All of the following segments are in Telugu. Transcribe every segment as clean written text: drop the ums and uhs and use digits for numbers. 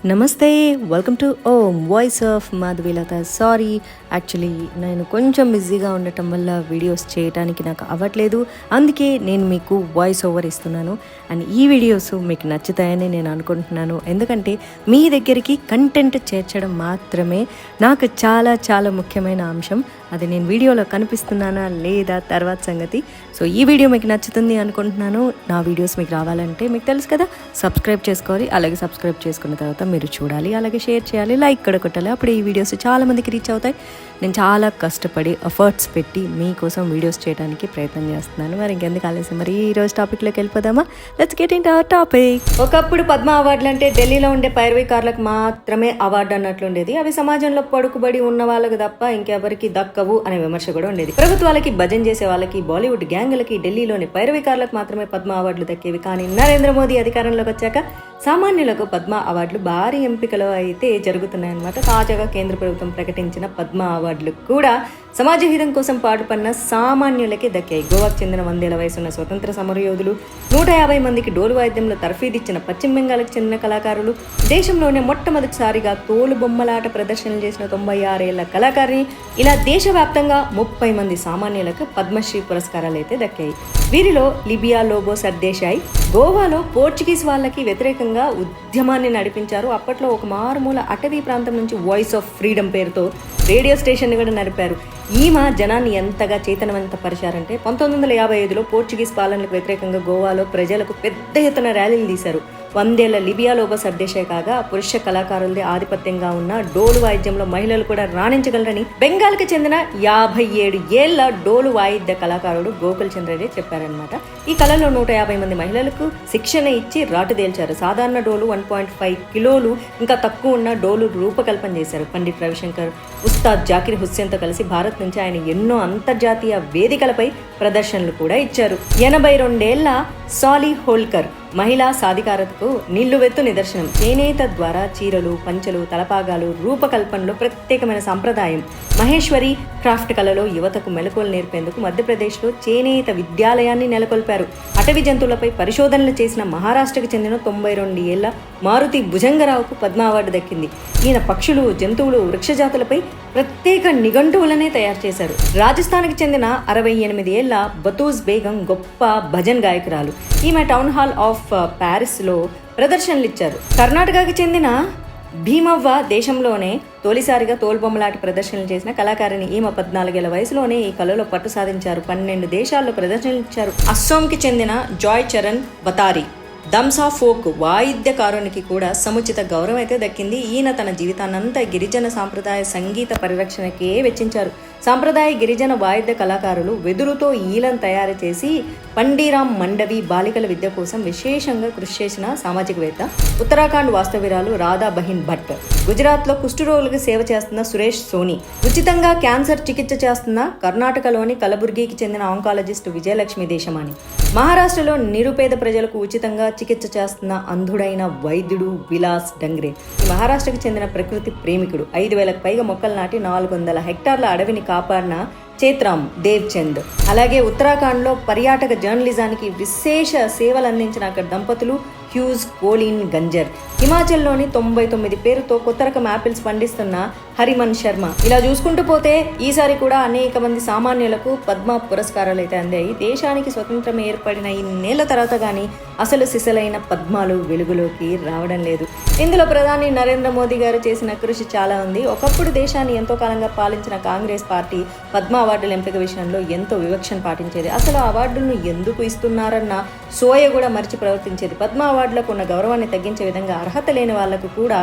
నమస్తే, welcome to Om voice of Madhavilatha. Sorry, actually నేను కొంచెం బిజీగా ఉండటం వల్ల వీడియోస్ చేయడానికి నాకు అవ్వట్లేదు. అందుకే నేను మీకు వాయిస్ ఓవర్ ఇస్తున్నాను. అండ్ ఈ వీడియోస్ మీకు నచ్చుతాయని నేను అనుకుంటున్నాను. ఎందుకంటే మీ దగ్గరికి కంటెంట్ చేర్చడం మాత్రమే నాకు చాలా చాలా ముఖ్యమైన అంశం. అది నేను వీడియోలో కనిపిస్తున్నానా లేదా తర్వాత సంగతి. సో ఈ వీడియో మీకు నచ్చుతుంది అనుకుంటున్నాను. నా వీడియోస్ మీకు రావాలంటే మీకు తెలుసు కదా, సబ్స్క్రైబ్ చేసుకోవాలి. అలాగే సబ్స్క్రైబ్ చేసుకున్న తర్వాత మీరు చూడాలి, అలాగే షేర్ చేయాలి, లైక్ కూడా కొట్టాలి. అప్పుడు ఈ వీడియోస్ చాలా మందికి రీచ్ అవుతాయి. నేను చాలా కష్టపడి ఎఫర్ట్స్ పెట్టి మీకోసం వీడియోస్ చేయడానికి ప్రయత్నం చేస్తున్నాను. మరి ఇంకెందుకు ఆలస్యం, మరి ఈరోజు టాపిక్లోకి వెళ్ళిపోదామా? Let's get in our topic. ఒకప్పుడు పద్మ అవార్డులు అంటే ఢిల్లీలో ఉండే పైరవీకారులకు మాత్రమే అవార్డు అన్నట్లుండేది. అవి సమాజంలో పడుకుబడి ఉన్న వాళ్ళకి తప్ప ఇంకెవరికి దక్కవు అనే విమర్శ కూడా ఉండేది. ప్రభుత్వాలకి, భజన చేసే వాళ్ళకి, బాలీవుడ్ గ్యాంగులకి, ఢిల్లీలోని పైరవీకారులకు మాత్రమే పద్మ అవార్డులు దక్కేవి. కానీ నరేంద్ర మోదీ అధికారంలోకి వచ్చాక సామాన్యులకు పద్మ అవార్డులు భారీ ఎంపికలు అయితే జరుగుతున్నాయన్నమాట. తాజాగా కేంద్ర ప్రభుత్వం ప్రకటించిన పద్మ అవార్డులు కూడా సమాజ హితం కోసం పాటుపడిన సామాన్యులకే దక్కాయి. గోవాకు చెందిన 100 ఏళ్ల వయసున్న స్వతంత్ర సమరయోధులు, 150 మందికి డోలు వాయిద్యంలో తర్ఫీదిచ్చిన పశ్చిమ బెంగాల్కి చెందిన కళాకారులు, దేశంలోనే మొట్టమొదటిసారిగా తోలు బొమ్మలాట ప్రదర్శనలు చేసిన 96 ఏళ్ల కళాకారిణి, ఇలా దేశవ్యాప్తంగా 30 మంది సామాన్యులకు పద్మశ్రీ పురస్కారాలు అయితే దక్కాయి. వీరిలో లిబియా లోబో సర్దేశాయ్ గోవాలో పోర్చుగీస్ వాళ్ళకి వ్యతిరేకంగా ఉద్యమాన్ని నడిపించారు. అప్పట్లో ఒక మారుమూల అటవీ ప్రాంతం నుంచి వాయిస్ ఆఫ్ ఫ్రీడమ్ పేరుతో రేడియో స్టేషన్ కూడా నడిపారు. ఈమె జనాన్ని ఎంతగా చైతన్యవంతపరిచారంటే 1955లో పోర్చుగీస్ పాలనలకు వ్యతిరేకంగా గోవాలో ప్రజలకు పెద్ద ఎత్తున ర్యాలీలు తీశారు. 100 ఏళ్ల లిబియా లోబో సర్దేశాయ్ కాగా పురుష కళాకారులదే ఆధిపత్యంగా ఉన్న డోలు వాయిద్యంలో మహిళలు కూడా రాణించగలరని బెంగాల్కి చెందిన 57 ఏళ్ల డోలు వాయిద్య కళాకారుడు గోకుల్ చంద్రడే చెప్పారనమాట. ఈ కళలో 150 మంది మహిళలకు శిక్షణ ఇచ్చి రాటుదేల్చారు. సాధారణ డోలు 1.5 కిలోలు ఇంకా తక్కువ ఉన్న డోలు రూపకల్పన చేశారు. పండిట్ రవిశంకర్, ఉస్తాద్ జాకిర్ హుస్సేన్తో కలిసి భారత్ నుంచి ఆయన ఎన్నో అంతర్జాతీయ వేదికలపై ప్రదర్శనలు కూడా ఇచ్చారు. 82 ఏళ్ల సాలీ హోల్కర్ మహిళా సాధికారతకు నిల్లువెత్తు నిదర్శనం. చేనేత ద్వారా చీరలు, పంచలు, తలపాగాలు రూపకల్పనలో ప్రత్యేకమైన సంప్రదాయం. మహేశ్వరి క్రాఫ్ట్ కళలో యువతకు మెలకువలు నేర్పేందుకు మధ్యప్రదేశ్లో చేనేత విద్యాలయాన్ని నెలకొల్పారు. అటవీ జంతువులపై పరిశోధనలు చేసిన మహారాష్ట్రకు చెందిన 92 ఏళ్ల మారుతి భుజంగరావుకు పద్మ అవార్డు దక్కింది. ఈయన పక్షులు, జంతువులు, వృక్షజాతులపై ప్రత్యేక నిఘంటువులనే తయారు చేశారు. రాజస్థాన్కి చెందిన 68 ఏళ్ల బతూజ్ బేగం గొప్ప భజన్ గాయకురాలు. ఈమె టౌన్ హాల్ ఆఫ్ ప్యారిస్లో ప్రదర్శనలు ఇచ్చారు. కర్ణాటకకి చెందిన భీమవ్వ దేశంలోనే తొలిసారిగా తోలుబొమ్మలాట ప్రదర్శనలు చేసిన కళాకారిణి. ఈమె 14 ఏళ్ల వయసులోనే ఈ కళలో పట్టు సాధించారు. 12 దేశాల్లో ప్రదర్శనలు ఇచ్చారు. అస్సాంకి చెందిన జాయ్ చరణ్ బతారి దంసా ఫోక్ వాయిద్యకారునికి కూడా సముచిత గౌరవం అయితే దక్కింది. ఈయన తన జీవితాన్నంతా గిరిజన సాంప్రదాయ సంగీత పరిరక్షణకే వెచ్చించారు. సాంప్రదాయ గిరిజన వాయిద్య కళాకారులు వెదురుతో ఈలను తయారు చేసి పండీరామ్ మండవి బాలికల విద్య కోసం విశేషంగా కృషి చేసిన సామాజికవేత్త. ఉత్తరాఖండ్ వాస్తవ్యురాలు రాధా బహిన్ భట్, గుజరాత్లో కుష్ఠరోగులకు సేవ చేస్తున్న సురేష్ సోని, ఉచితంగా క్యాన్సర్ చికిత్స చేస్తున్న కర్ణాటకలోని కలబుర్గికి చెందిన ఆంకాలజిస్ట్ విజయలక్ష్మి దేశమాని, మహారాష్ట్రలో నిరుపేద ప్రజలకు ఉచితంగా చికిత్స చేస్తున్న అంధుడైన వైద్యుడు విలాస్ డంగ్రే, మహారాష్ట్రకు చెందిన ప్రకృతి ప్రేమికుడు, 5,000కు పైగా మొక్కలు నాటి 400 హెక్టార్ల అడవిని కాపాడిన చేత్రామ్ దేవ్చంద్, అలాగే ఉత్తరాఖండ్లో పర్యాటక జర్నలిజానికి విశేష సేవలు అందించిన అక్కడ దంపతులు హ్యూజ్ కోలిన్ గంజర్, హిమాచల్లోని 99 పేరుతో కొత్త రకం యాపిల్స్ పండిస్తున్న హరిమన్ శర్మ. ఇలా చూసుకుంటూ పోతే ఈసారి కూడా అనేక మంది సామాన్యులకు పద్మ పురస్కారాలు అయితే అందాయి. దేశానికి స్వతంత్రం ఏర్పడిన ఇన్నేళ్ల తర్వాత కానీ అసలు సిసలైన పద్మాలు వెలుగులోకి రావడం లేదు. ఇందులో ప్రధాని నరేంద్ర మోదీ గారు చేసిన కృషి చాలా ఉంది. ఒకప్పుడు దేశాన్ని ఎంతో కాలంగా పాలించిన కాంగ్రెస్ పార్టీ పద్మ అవార్డుల ఎంపిక విషయంలో ఎంతో వివక్షను పాటించేది. అసలు ఆ అవార్డులను ఎందుకు ఇస్తున్నారన్న సోయ కూడా మరిచి ప్రవర్తించేది. పద్మ అవార్డులకు ఉన్న గౌరవాన్ని తగ్గించే విధంగా అర్హత లేని వాళ్లకు కూడా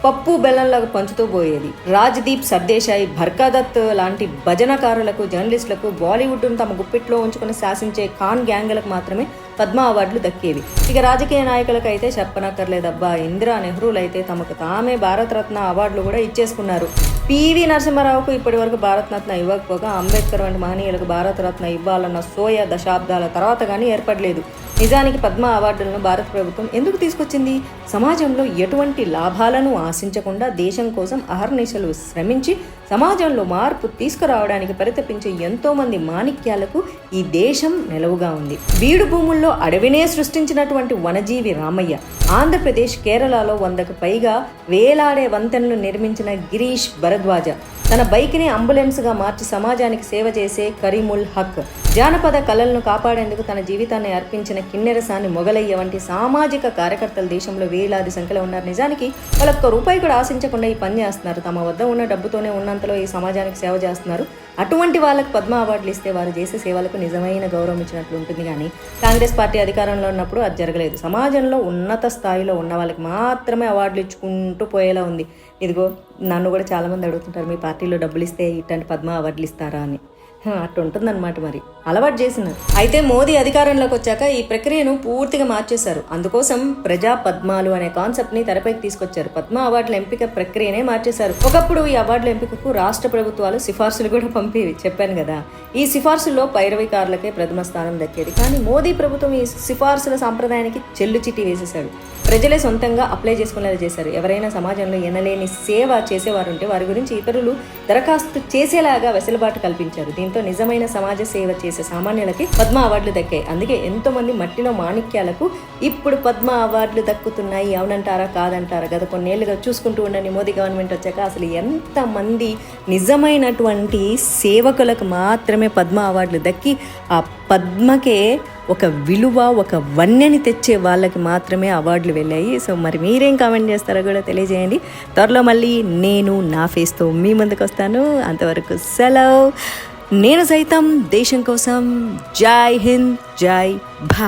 పప్పు బెల్లంలాగా పంచుతూ పోయేది. రాజ్దీప్ సర్దేశాయ్, భర్కాదత్ లాంటి భజనకారులకు, జర్నలిస్టులకు, బాలీవుడ్ను తమ గుప్పిట్లో ఉంచుకుని శాసించే ఖాన్ గ్యాంగులకు మాత్రమే పద్మ అవార్డులు దక్కేవి. ఇక రాజకీయ నాయకులకు అయితే చెప్పనక్కర్లేదబ్బా. ఇందిరా నెహ్రూలు అయితే తమకు తామే భారతరత్న అవార్డులు కూడా ఇచ్చేసుకున్నారు. పివి నరసింహారావుకు ఇప్పటి వరకు భారతరత్న ఇవ్వకపోగా అంబేద్కర్ వంటి మహనీయులకు భారతరత్న ఇవ్వాలన్న సోయ దశాబ్దాల తర్వాత కానీ ఏర్పడలేదు. నిజానికి పద్మ అవార్డులను భారత ప్రభుత్వం ఎందుకు తీసుకొచ్చింది? సమాజంలో ఎటువంటి లాభాలను ఆశించకుండా దేశం కోసం అహర్నిశలు శ్రమించి సమాజంలో మార్పు తీసుకురావడానికి పరితపించే ఎంతో మంది మాణిక్యాలకు ఈ దేశం నిలవుగా ఉంది. బీడు భూముల్లో అడవినే సృష్టించినటువంటి వనజీవి రామయ్య, ఆంధ్రప్రదేశ్ కేరళలో 100కు పైగా వేలాడే వంతెనలు నిర్మించిన గిరీష్ భరద్వాజ, తన బైక్ని అంబులెన్స్గా మార్చి సమాజానికి సేవ చేసే కరీముల్ హక్, జానపద కళలను కాపాడేందుకు తన జీవితాన్ని అర్పించిన కిన్నెరసాని మొగలయ్య వంటి సామాజిక కార్యకర్తలు దేశంలో వేలాది సంఖ్యలో ఉన్నారు. నిజానికి వాళ్ళు ఒక్క రూపాయి కూడా ఆశించకుండా ఈ పని చేస్తున్నారు. తమ వద్ద ఉన్న డబ్బుతోనే ఉన్నంతలో ఈ సమాజానికి సేవ చేస్తున్నారు. అటువంటి వాళ్ళకు పద్మ అవార్డులు ఇస్తే వారు చేసే సేవలకు నిజమైన గౌరవం ఇచ్చినట్లు ఉంటుంది. కానీ కాంగ్రెస్ పార్టీ అధికారంలో ఉన్నప్పుడు అది జరగలేదు. సమాజంలో ఉన్నత స్థాయిలో ఉన్న వాళ్ళకి మాత్రమే అవార్డులు ఇచ్చుకుంటూ పోయేలా ఉంది. ఇదిగో నన్ను కూడా చాలామంది అడుగుతుంటారు, మీ పార్టీలో డబ్బులు ఇస్తే ఇట్లాంటి పద్మ అవార్డులు ఇస్తారా అని. అట్లా ఉంటుందన్నమాట, మరి అలవాటు చేసినారు. అయితే మోదీ అధికారంలోకి వచ్చాక ఈ ప్రక్రియను పూర్తిగా మార్చేశారు. అందుకోసం ప్రజా పద్మాలు అనే కాన్సెప్ట్ని తెరపైకి తీసుకొచ్చారు. పద్మ అవార్డుల ఎంపిక ప్రక్రియనే మార్చేశారు. ఒకప్పుడు ఈ అవార్డుల ఎంపికకు రాష్ట్ర ప్రభుత్వాలు సిఫార్సులు కూడా పంపేవి, చెప్పాను కదా. ఈ సిఫార్సుల్లో పైరవికారులకే ప్రథమ స్థానం దక్కేది. కానీ మోదీ ప్రభుత్వం ఈ సిఫార్సుల సాంప్రదాయానికి చెల్లు చిట్టి వేసేశాడు. ప్రజలే సొంతంగా అప్లై చేసుకునేలా చేశారు. ఎవరైనా సమాజంలో ఎనలేని సేవ చేసేవారు ఉంటే వారి గురించి ఇతరులు దరఖాస్తు చేసేలాగా వెసులుబాటు కల్పించారు. దీంతో నిజమైన సమాజ సేవ చేసే సామాన్యులకి పద్మ అవార్డులు దక్కాయి. అందుకే ఎంతో మంది మట్టిలో మాణిక్యాలకు ఇప్పుడు పద్మ అవార్డులు దక్కుతున్నాయి. అవునంటారా కాదంటారా? గత కొన్నేళ్లుగా చూసుకుంటూ ఉండండి, మోదీ గవర్నమెంట్ వచ్చాక అసలు ఎంతమంది నిజమైనటువంటి సేవకులకు మాత్రమే పద్మ అవార్డులు దక్కి ఆ పద్మకే ఒక విలువ, ఒక వన్యని తెచ్చే వాళ్ళకి మాత్రమే అవార్డులు వెళ్ళాయి. సో మరి మీరేం కామెంట్ చేస్తారో కూడా తెలియజేయండి. త్వరలో మళ్ళీ నేను నా ఫేస్తో మీ ముందుకు వస్తాను. అంతవరకు సెలవు. నేను సైతం దేశం కోసం. జై హింద్, జై భారత్.